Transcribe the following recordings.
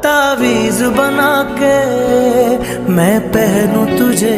तावीज बना के मैं पहनूं तुझे।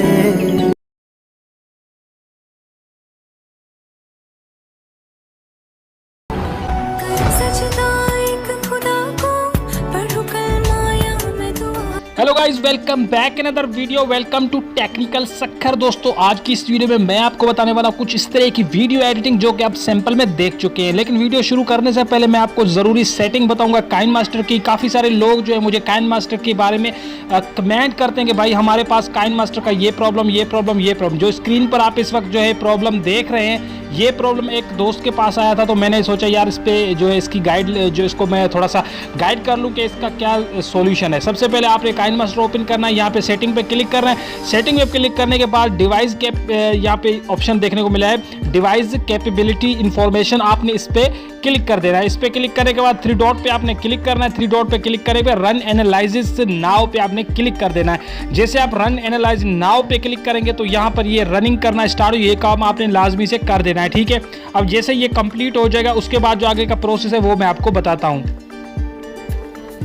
Hello guys, welcome back another video. Welcome to technical Sakkhar. दोस्तों, आज की इस वीडियो में मैं आपको बताने वाला हूं कुछ इस तरह की वीडियो एडिटिंग जो कि आप सैंपल में देख चुके हैं। लेकिन वीडियो शुरू करने से पहले मैं आपको ज़रूरी सेटिंग बताऊंगा काइनमास्टर की। काफ़ी सारे लोग जो है मुझे काइनमास्टर के बारे में कमेंट करते हैं कि भाई हमारे पास काइनमास्टर का ये प्रॉब्लम जो स्क्रीन पर आप इस वक्त जो है प्रॉब्लम देख रहे हैं, ये प्रॉब्लम एक दोस्त के पास आया था। तो मैंने सोचा यार इस पे जो है इसकी गाइड जो इसको मैं थोड़ा सा गाइड कर लूँ कि इसका क्या सॉल्यूशन है। सबसे पहले आपने काइनमास्टर ओपन करना है, यहाँ पे सेटिंग पे क्लिक करना है। सेटिंग पे क्लिक करने के बाद डिवाइस कैप यहाँ पे ऑप्शन देखने को मिला है, डिवाइस कैपेबिलिटी इंफॉर्मेशन। आपने इस पे क्लिक कर देना है। इस पे क्लिक करने के बाद थ्री डॉट पे आपने क्लिक करना है। थ्री डॉट पे क्लिक करने के बाद रन एनालिसिस नाउ पे आपने क्लिक कर देना है। जैसे आप रन एनालाइज नाउ पे क्लिक करेंगे तो यहाँ पर ये रनिंग करना स्टार्ट हो, ये काम आपने लाजमी से कर देना है। ठीक है, अब जैसे ये कंप्लीट हो जाएगा उसके बाद जो आगे का प्रोसेस है वो मैं आपको बताता हूँ।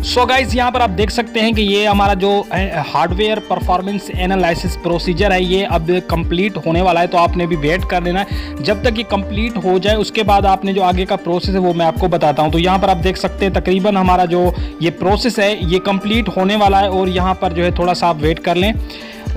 सो गाइज, यहाँ पर आप देख सकते हैं कि ये हमारा जो हार्डवेयर परफॉर्मेंस एनालिसिस प्रोसीजर है ये अब कंप्लीट होने वाला है। तो आपने भी वेट कर लेना है जब तक ये कंप्लीट हो जाए, उसके बाद आपने जो आगे का प्रोसेस है वो मैं आपको बताता हूँ। तो यहाँ पर आप देख सकते हैं तकरीबन हमारा जो ये प्रोसेस है ये कंप्लीट होने वाला है और यहाँ पर जो है थोड़ा सा आप वेट कर लें।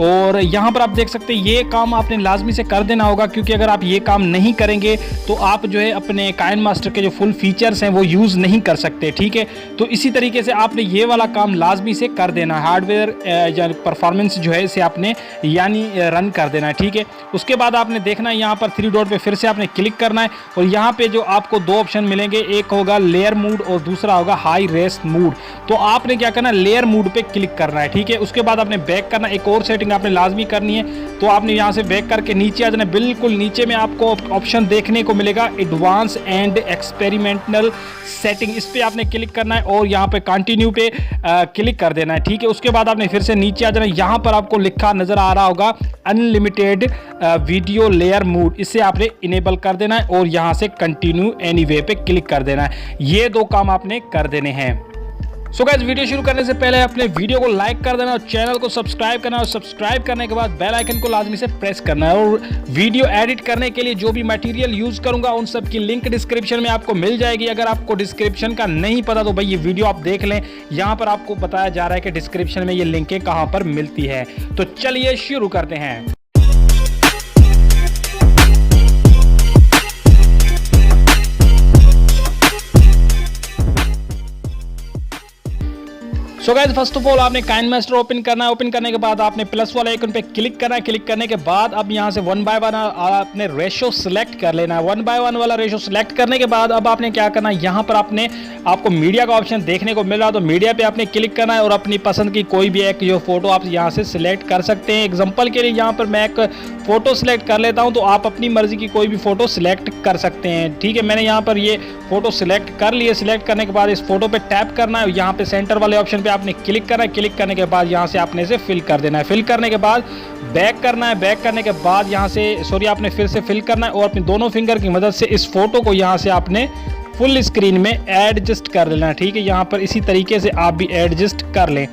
और यहाँ पर आप देख सकते हैं ये काम आपने लाजमी से कर देना होगा, क्योंकि अगर आप ये काम नहीं करेंगे तो आप जो है अपने काइनमास्टर के जो फुल फीचर्स हैं वो यूज़ नहीं कर सकते। ठीक है, तो इसी तरीके से आपने ये वाला काम लाजमी से कर देना है। हार्डवेयर यानी परफॉर्मेंस जो है इसे आपने यानी रन कर देना है। ठीक है, उसके बाद आपने देखना है यहाँ पर थ्री डॉट पे फिर से आपने क्लिक करना है और यहाँ पे जो आपको दो ऑप्शन मिलेंगे, एक होगा लेयर मूड और दूसरा होगा हाई रेस मूड। तो आपने क्या करना है, लेयर मूड पे क्लिक करना है। ठीक है, उसके बाद आपने बैक करना, एक और सेटिंग आपने लाजमी करनी है। तो आपने यहां से बैक करके नीचे आ जाना, बिल्कुल नीचे में आपको ऑप्शन देखने को मिलेगा एडवांस एंड एक्सपेरिमेंटल सेटिंग। इस पे आपने क्लिक करना है और यहां पे कंटिन्यू पे क्लिक कर देना है। ठीक है, उसके बाद आपने फिर से नीचे आ जाना, यहां पर आपको लिखा नजर आ रहा होगा अनलिमिटेड वीडियो लेयर मूड, इसे आपने इनेबल कर देना है और यहां से कंटिन्यू एनीवे पे क्लिक कर देना है। ये दो काम आपने कर देने हैं। सो गाइस, वीडियो शुरू करने से पहले अपने वीडियो को लाइक कर देना और चैनल को सब्सक्राइब करना और सब्सक्राइब करने के बाद बेल आइकन को लाजमी से प्रेस करना है। और वीडियो एडिट करने के लिए जो भी मटेरियल यूज करूंगा उन सब की लिंक डिस्क्रिप्शन में आपको मिल जाएगी। अगर आपको डिस्क्रिप्शन का नहीं पता तो भाई ये वीडियो आप देख लें, यहाँ पर आपको बताया जा रहा है कि डिस्क्रिप्शन में ये लिंकें कहाँ पर मिलती है। तो चलिए शुरू करते हैं। So guys, first of all आपने काइनमास्टर ओपन करना है। ओपन करने के बाद आपने प्लस वाला आइकन पे क्लिक करना है। क्लिक करने के बाद अब यहाँ से 1 बाय 1 आपने रेशो सिलेक्ट कर लेना है। 1 बाय 1 वाला रेशो सिलेक्ट करने के बाद अब आपने क्या करना है, यहाँ पर आपको मीडिया का ऑप्शन देखने को मिल रहा है। तो मीडिया पे आपने क्लिक करना है और अपनी पसंद की कोई भी एक जो फोटो आप यहाँ से सिलेक्ट कर सकते हैं। एग्जाम्पल के लिए यहाँ पर मैं एक फोटो सिलेक्ट कर लेता हूँ, तो आप अपनी मर्जी की कोई भी फोटो सिलेक्ट कर सकते हैं। ठीक है, मैंने यहाँ पर ये फोटो सिलेक्ट कर लिए। सिलेक्ट करने के बाद इस फोटो पे टैप करना है, यहाँ पे सेंटर वाले ऑप्शन पे आपने क्लिक करना है। क्लिक करने के बाद यहाँ से आपने इसे फिल कर देना है। फिल करने के बाद बैक करना है। बैक करने के बाद यहाँ से आपने फिर से फिल करना है और अपनी दोनों फिंगर की मदद से इस फोटो को यहाँ से आपने फुल स्क्रीन में एडजस्ट कर लेना है। ठीक है, यहाँ पर इसी तरीके से आप भी एडजस्ट कर लें।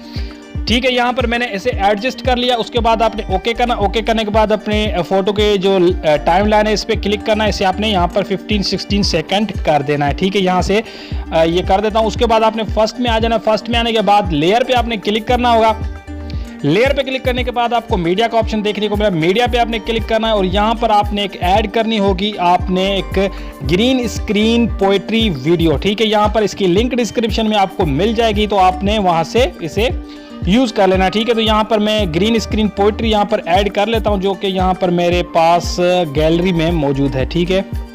ठीक है, यहाँ पर मैंने इसे एडजस्ट कर लिया। उसके बाद आपने ओके करना। ओके करने के बाद अपने फोटो के जो टाइम लाइन है इस पर क्लिक करना है। इसे आपने यहाँ पर 15-16 सेकंड कर देना है। ठीक है, यहाँ से ये कर देता हूँ। उसके बाद आपने फर्स्ट में आ जाना। फर्स्ट में आने के बाद लेयर पे आपने क्लिक करना होगा। लेयर पे क्लिक करने के बाद आपको मीडिया का ऑप्शन देखने को मिला। मीडिया पे आपने क्लिक करना है और यहाँ पर आपने एक ऐड करनी होगी, आपने एक ग्रीन स्क्रीन पोएट्री वीडियो। ठीक है, यहाँ पर इसकी लिंक डिस्क्रिप्शन में आपको मिल जाएगी, तो आपने वहाँ से इसे यूज़ कर लेना। ठीक है, तो यहाँ पर मैं ग्रीन स्क्रीन पोएट्री यहाँ पर ऐड कर लेता हूँ, जो कि यहाँ पर मेरे पास गैलरी में मौजूद है। ठीक है,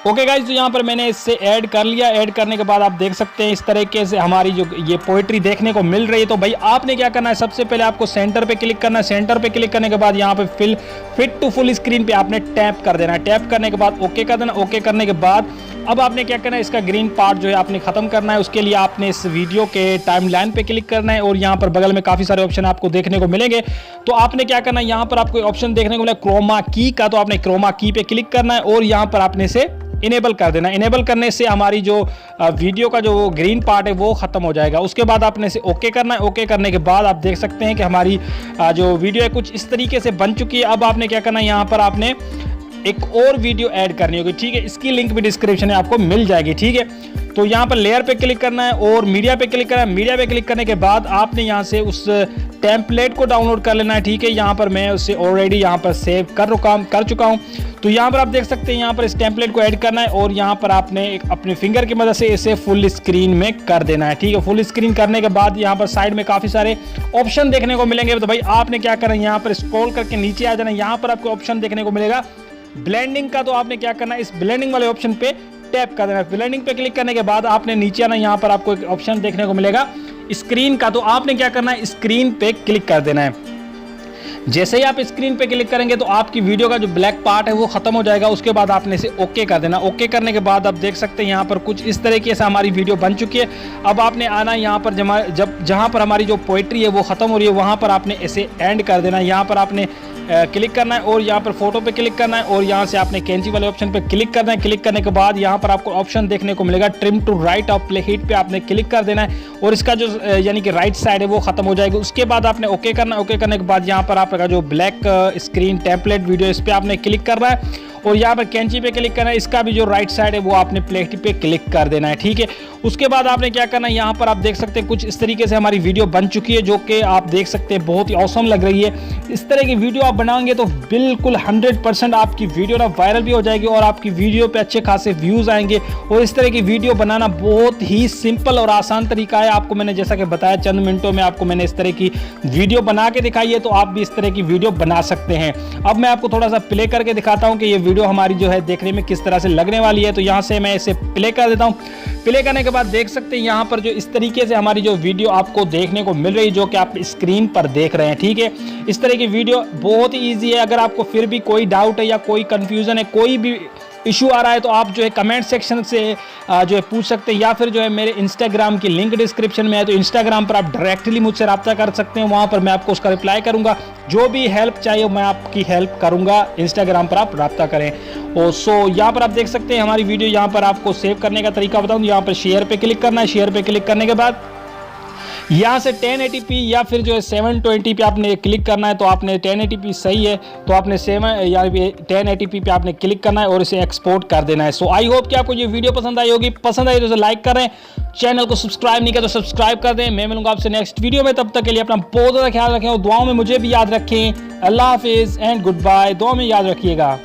ओके गाइज, तो यहाँ पर मैंने इससे ऐड कर लिया। ऐड करने के बाद आप देख सकते हैं इस तरीके से हमारी जो ये पोएट्री देखने को मिल रही है। तो भाई आपने क्या करना है, सबसे पहले आपको सेंटर पे क्लिक करना है। सेंटर पे क्लिक करने के बाद यहाँ पे फिट टू फुल स्क्रीन पे आपने टैप कर देना है। टैप करने के बाद ओके कर देना। ओके करने के बाद अब आपने क्या करना है, इसका ग्रीन पार्ट जो है आपने खत्म करना है। उसके लिए आपने इस वीडियो के टाइमलाइन पे क्लिक करना है और यहाँ पर बगल में काफ़ी सारे ऑप्शन आपको देखने को मिलेंगे। तो आपने क्या करना है, यहाँ पर आपको ऑप्शन देखने को मिलेगा क्रोमा की का, तो आपने क्रोमा की पे क्लिक करना है और यहाँ पर आपने इसे इनेबल कर देना। इनेबल करने से हमारी जो वीडियो का जो ग्रीन पार्ट है वो ख़त्म हो जाएगा। उसके बाद आपने इसे ओके करना है। ओके करने के बाद आप देख सकते हैं कि हमारी जो वीडियो है कुछ इस तरीके से बन चुकी है। अब आपने क्या करना है, यहाँ पर आपने एक और वीडियो ऐड करनी होगी, ठीक है। इसकी लिंक भी डिस्क्रिप्शन में आपको मिल जाएगी, ठीक है। तो यहाँ पर लेयर पे क्लिक करना है और मीडिया पे क्लिक करना है। मीडिया पे क्लिक करने के बाद आपने यहाँ से उस टेम्पलेट को डाउनलोड कर लेना है, ठीक है। यहाँ पर मैं उसे ऑलरेडी यहाँ पर सेव कर चुका हूँ। तो यहाँ पर आप देख सकते हैं, यहाँ पर इस टेम्पलेट को ऐड करना है और यहाँ पर आपने एक अपने फिंगर की मदद से इसे फुल स्क्रीन में कर देना है, ठीक है। फुल स्क्रीन करने के बाद यहाँ पर साइड में काफ़ी सारे ऑप्शन देखने को मिलेंगे। तो भाई आपने क्या करना है, यहाँ पर स्क्रॉल करके नीचे आ जाना। यहाँ पर आपको ऑप्शन देखने को मिलेगा ब्लेंडिंग का। तो आपने क्या करना है, इस ब्लेंडिंग वाले ऑप्शन पे टैप कर देना। ब्लेंडिंग पे क्लिक करने के बाद आपने नीचे आना, यहाँ पर आपको एक ऑप्शन देखने को मिलेगा स्क्रीन का। तो आपने क्या करना है, स्क्रीन पे क्लिक कर देना है। जैसे ही आप स्क्रीन पे क्लिक करेंगे तो आपकी वीडियो का जो ब्लैक पार्ट है वो खत्म हो जाएगा। उसके बाद आपने इसे ओके कर देना। ओके करने के बाद आप देख सकते हैं यहाँ पर कुछ इस तरीके से हमारी वीडियो बन चुकी है। अब आपने आना यहाँ पर जहाँ पर हमारी जो पोइट्री है वो खत्म हो रही है वहाँ पर आपने इसे एंड कर देना। यहाँ पर आपने क्लिक करना है और यहाँ पर फोटो पे क्लिक करना है और यहाँ से आपने कैंची वाले ऑप्शन पे क्लिक करना है। क्लिक करने के बाद यहाँ पर आपको ऑप्शन देखने को मिलेगा trim to right of playhead पे आपने क्लिक कर देना है और इसका जो यानी कि राइट साइड है वो खत्म हो जाएगी। उसके बाद आपने ओके करना है। ओके करने के बाद यहाँ पर आपका जो ब्लैक स्क्रीन टेम्पलेट वीडियो इस पर आपने क्लिक करना है और यहाँ पर कैंची पे क्लिक करना है। इसका भी जो राइट साइड है वो आपने प्ले पे क्लिक कर देना है, ठीक है। उसके बाद आपने क्या करना है, यहाँ पर आप देख सकते हैं कुछ इस तरीके से हमारी वीडियो बन चुकी है, जो कि आप देख सकते हैं बहुत ही औसम लग रही है। इस तरह की वीडियो आप बनाएंगे तो बिल्कुल 100% आपकी वीडियो ना वायरल भी हो जाएगी और आपकी वीडियो पे अच्छे खासे व्यूज़ आएंगे। और इस तरह की वीडियो बनाना बहुत ही सिंपल और आसान तरीका है। आपको मैंने जैसा कि बताया चंद मिनटों में आपको मैंने इस तरह की वीडियो बना के दिखाई है, तो आप भी इस तरह की वीडियो बना सकते हैं। अब मैं आपको थोड़ा सा प्ले करके दिखाता हूँ कि ये वीडियो हमारी जो है देखने में किस तरह से लगने वाली है। तो यहाँ से मैं इसे प्ले कर देता हूँ। प्ले करने के बाद देख सकते हैं यहाँ पर जो इस तरीके से हमारी जो वीडियो आपको देखने को मिल रही है, जो कि आप स्क्रीन पर देख रहे हैं, ठीक है। इस तरह की वीडियो बहुत ही ईजी है। अगर आपको फिर भी कोई डाउट है या कोई कंफ्यूजन है, कोई भी इशू आ रहा है, तो आप जो है कमेंट सेक्शन से जो है पूछ सकते हैं या फिर जो है मेरे इंस्टाग्राम की लिंक डिस्क्रिप्शन में है, तो इंस्टाग्राम पर आप डायरेक्टली मुझसे रब्ता कर सकते हैं। वहाँ पर मैं आपको उसका रिप्लाई करूँगा। जो भी हेल्प चाहिए मैं आपकी हेल्प करूँगा। इंस्टाग्राम पर आप रब्ता करें। और सो यहाँ पर आप देख सकते हैं हमारी वीडियो। यहाँ पर आपको सेव करने का तरीका बताऊँ। यहाँ पर शेयर पे क्लिक करना है। शेयर पे क्लिक करने के बाद यहाँ से 1080p या फिर जो है 720 पे आपने क्लिक करना है। तो आपने 1080p सही है तो आपने 1080p पे आपने क्लिक करना है और इसे एक्सपोर्ट कर देना है। सो आई होप कि आपको ये वीडियो पसंद आई होगी। पसंद आई तो इसे लाइक करें, चैनल को सब्सक्राइब नहीं किया तो सब्सक्राइब कर दें। मैं मिलूंगा आपसे नेक्स्ट वीडियो में। तब तक के लिए अपना बहुत ज़्यादा ख्याल रखें और दुआओं में मुझे भी याद रखें। अल्लाह हाफिज़ एंड गुड बाय। दुआ में याद रखिएगा।